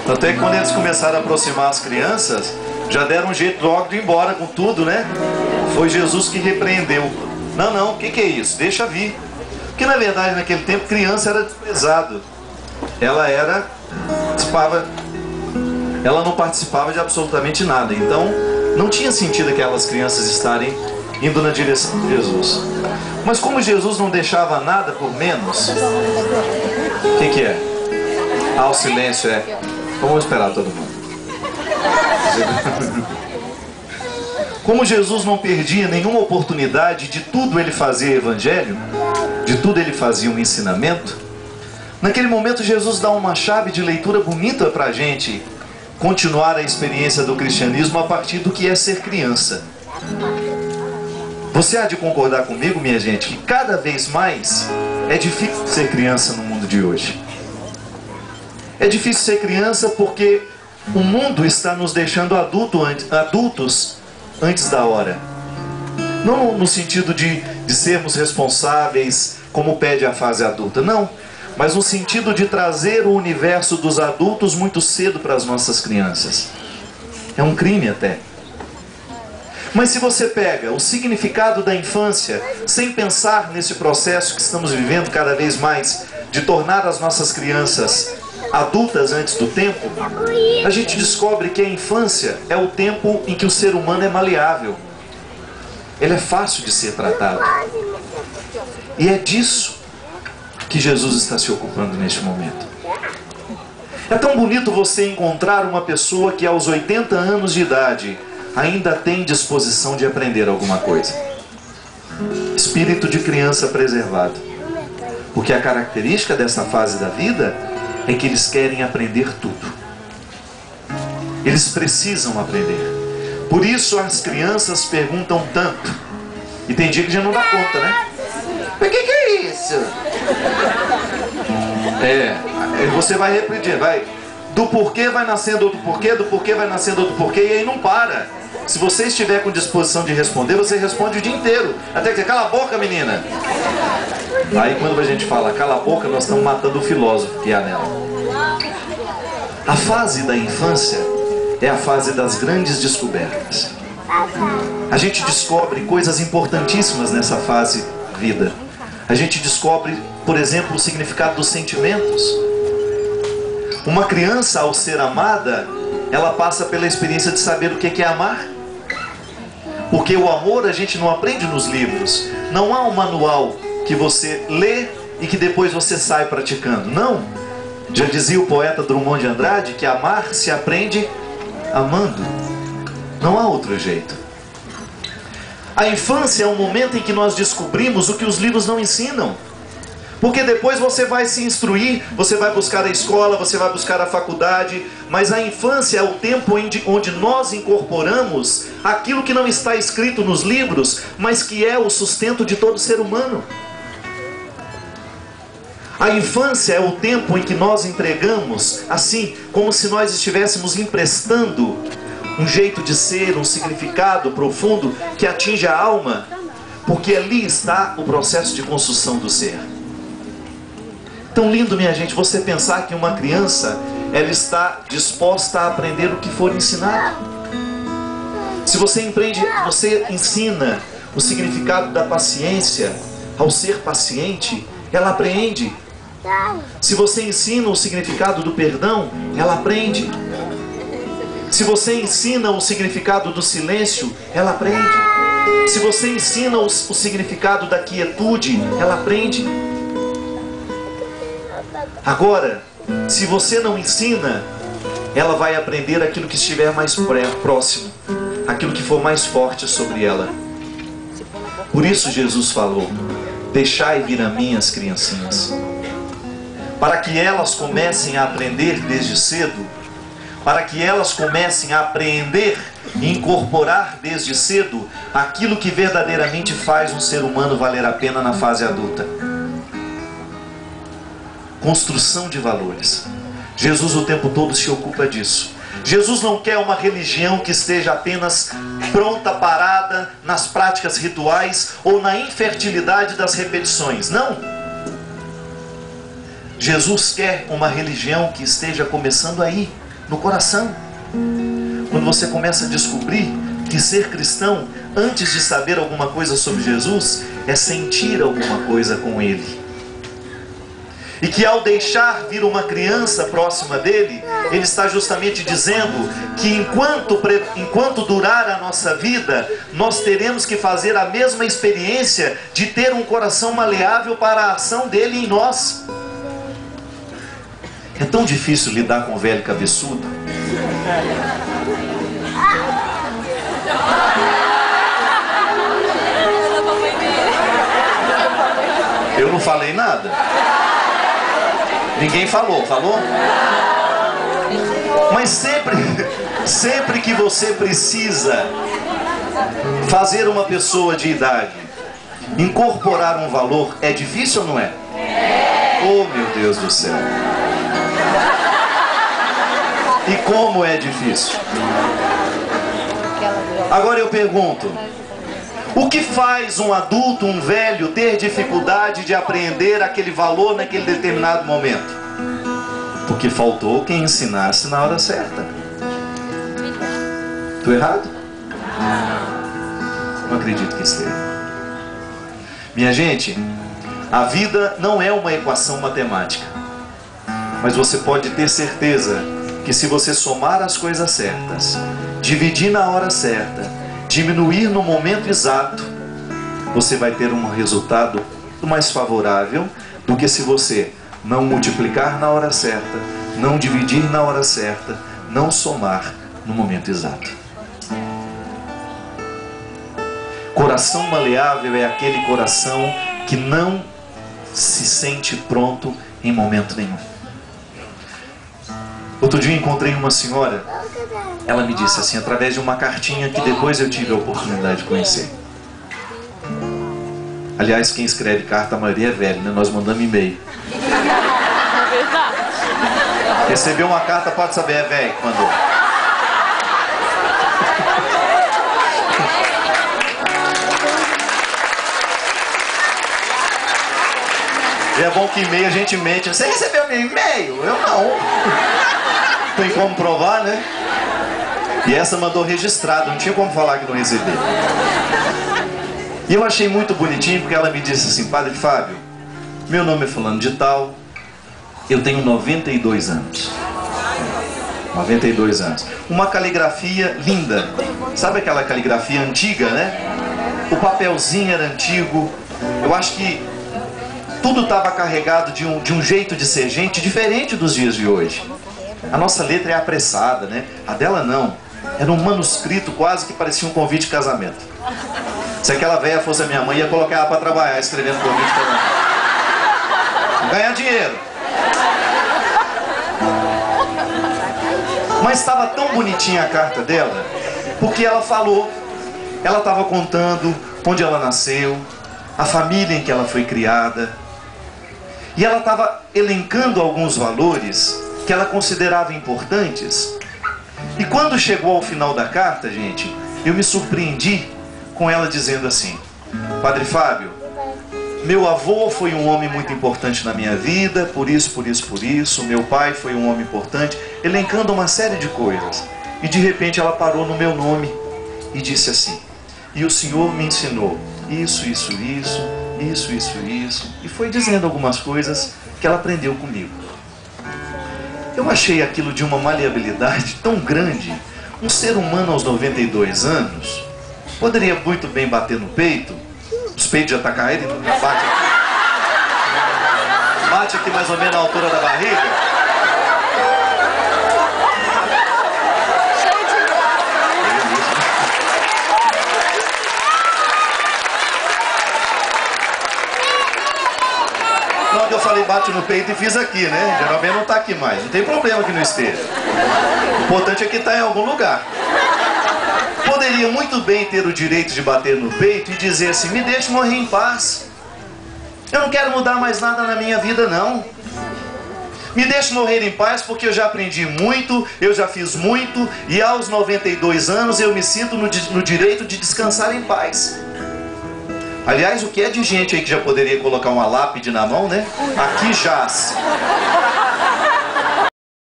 Até que quando eles começaram a aproximar as crianças, já deram um jeito logo de ir embora com tudo, né? Foi Jesus que repreendeu. Não, o que é isso? Deixa vir. Porque na verdade naquele tempo criança era desprezado. Ela não participava de absolutamente nada. Então não tinha sentido aquelas crianças estarem indo na direção de Jesus. Mas como Jesus não deixava nada por menos, o que é? O silêncio é... Vamos esperar todo mundo. Como Jesus não perdia nenhuma oportunidade, de tudo ele fazia evangelho, de tudo ele fazia um ensinamento, naquele momento Jesus dá uma chave de leitura bonita para a gente continuar a experiência do cristianismo a partir do que é ser criança. Você há de concordar comigo, minha gente, que cada vez mais é difícil ser criança no mundo de hoje. É difícil ser criança porque o mundo está nos deixando adultos antes da hora. Não no sentido de sermos responsáveis como pede a fase adulta, não. Mas no sentido de trazer o universo dos adultos muito cedo para as nossas crianças. É um crime até. Mas se você pega o significado da infância, sem pensar nesse processo que estamos vivendo cada vez mais, de tornar as nossas crianças adultas antes do tempo, a gente descobre que a infância é o tempo em que o ser humano é maleável. Ele é fácil de ser tratado. E é disso que Jesus está se ocupando neste momento. É tão bonito você encontrar uma pessoa que aos 80 anos de idade ainda tem disposição de aprender alguma coisa. Espírito de criança preservado. Porque a característica dessa fase da vida é que eles querem aprender tudo. Eles precisam aprender. Por isso as crianças perguntam tanto. E tem dia que já não dá conta, né? Mas o que é isso? Você vai repetir, vai. Do porquê vai nascendo outro porquê, do porquê vai nascendo outro porquê, e aí não para. Se você estiver com disposição de responder, você responde o dia inteiro. Até que cala a boca, menina. Aí quando a gente fala cala a boca, nós estamos matando o filósofo que há nela. A fase da infância é a fase das grandes descobertas. A gente descobre coisas importantíssimas nessa fase vida. A gente descobre, por exemplo, o significado dos sentimentos. Uma criança, ao ser amada, ela passa pela experiência de saber o que é amar. Porque o amor a gente não aprende nos livros. Não há um manual que você lê e que depois você sai praticando. Não. Já dizia o poeta Drummond de Andrade que amar se aprende amando. Não há outro jeito. A infância é um momento em que nós descobrimos o que os livros não ensinam. Porque depois você vai se instruir, você vai buscar a escola, você vai buscar a faculdade, mas a infância é o tempo onde nós incorporamos aquilo que não está escrito nos livros, mas que é o sustento de todo ser humano. A infância é o tempo em que nós entregamos, assim, como se nós estivéssemos emprestando um jeito de ser, um significado profundo que atinge a alma, porque ali está o processo de construção do ser. Tão lindo, minha gente, você pensar que uma criança, ela está disposta a aprender o que for ensinado. Se você ensina o significado da paciência ao ser paciente, ela aprende. Se você ensina o significado do perdão, ela aprende. Se você ensina o significado do silêncio, ela aprende. Se você ensina o significado da quietude, ela aprende. Agora, se você não ensina, ela vai aprender aquilo que estiver mais próximo, aquilo que for mais forte sobre ela. Por isso Jesus falou: deixai vir a mim as criancinhas, para que elas comecem a aprender desde cedo, para que elas comecem a apreender e incorporar desde cedo aquilo que verdadeiramente faz um ser humano valer a pena na fase adulta. Construção de valores. Jesus o tempo todo se ocupa disso. Jesus não quer uma religião que esteja apenas pronta, parada nas práticas rituais ou na infertilidade das repetições. Não. Jesus quer uma religião que esteja começando aí, no coração. Quando você começa a descobrir que ser cristão, antes de saber alguma coisa sobre Jesus, é sentir alguma coisa com Ele. E que ao deixar vir uma criança próxima dele, ele está justamente dizendo que enquanto durar a nossa vida, nós teremos que fazer a mesma experiência de ter um coração maleável para a ação dele em nós. É tão difícil lidar com o velho cabeçudo. Eu não falei nada. Ninguém falou? Mas sempre que você precisa fazer uma pessoa de idade incorporar um valor, é difícil ou não é? Oh, meu Deus do céu! E como é difícil? Agora eu pergunto, o que faz um adulto, um velho, ter dificuldade de apreender aquele valor naquele determinado momento? Porque faltou quem ensinasse na hora certa. Estou errado? Não acredito que esteja. Minha gente, a vida não é uma equação matemática. Mas você pode ter certeza que se você somar as coisas certas, dividir na hora certa, diminuir no momento exato, você vai ter um resultado muito mais favorável do que se você não multiplicar na hora certa, não dividir na hora certa, não somar no momento exato. Coração maleável é aquele coração que não se sente pronto em momento nenhum. Outro dia encontrei uma senhora, ela me disse assim, através de uma cartinha que depois eu tive a oportunidade de conhecer. Aliás, quem escreve carta, a maioria é velho, né? Nós mandamos e-mail. Recebeu uma carta, pode saber, é velho que mandou. E é bom que e-mail a gente mente. Você recebeu meu e-mail? Eu não. Tem como provar, né? E essa mandou registrado, não tinha como falar que não recebeu. E eu achei muito bonitinho porque ela me disse assim, Padre Fábio, meu nome é fulano de tal, eu tenho 92 anos. 92 anos. Uma caligrafia linda. Sabe aquela caligrafia antiga, né? O papelzinho era antigo. Eu acho que tudo estava carregado de um jeito de ser gente diferente dos dias de hoje. A nossa letra é apressada, né? A dela não. Era um manuscrito quase que parecia um convite de casamento. Se aquela velha fosse a minha mãe, ia colocar ela para trabalhar escrevendo convite de casamento. Ganhar dinheiro. Mas estava tão bonitinha a carta dela, porque ela falou, ela estava contando onde ela nasceu, a família em que ela foi criada, e ela estava elencando alguns valores que ela considerava importantes. E quando chegou ao final da carta, gente, eu me surpreendi com ela dizendo assim, Padre Fábio, meu avô foi um homem muito importante na minha vida, por isso, meu pai foi um homem importante, elencando uma série de coisas. E de repente ela parou no meu nome e disse assim, e o Senhor me ensinou isso, e foi dizendo algumas coisas que ela aprendeu comigo. Eu achei aquilo de uma maleabilidade tão grande. Um ser humano aos 92 anos poderia muito bem bater no peito. Os peitos já estão caindo, bate aqui mais ou menos na altura da barriga. Quando eu falei bate no peito e fiz aqui, né? Geralmente não está aqui mais. Não tem problema que não esteja. O importante é que está em algum lugar. Poderia muito bem ter o direito de bater no peito e dizer assim, me deixe morrer em paz. Eu não quero mudar mais nada na minha vida, não. Me deixe morrer em paz porque eu já aprendi muito, eu já fiz muito, e aos 92 anos eu me sinto no direito de descansar em paz. Aliás, o que é de gente aí que já poderia colocar uma lápide na mão, né? Aqui jaz.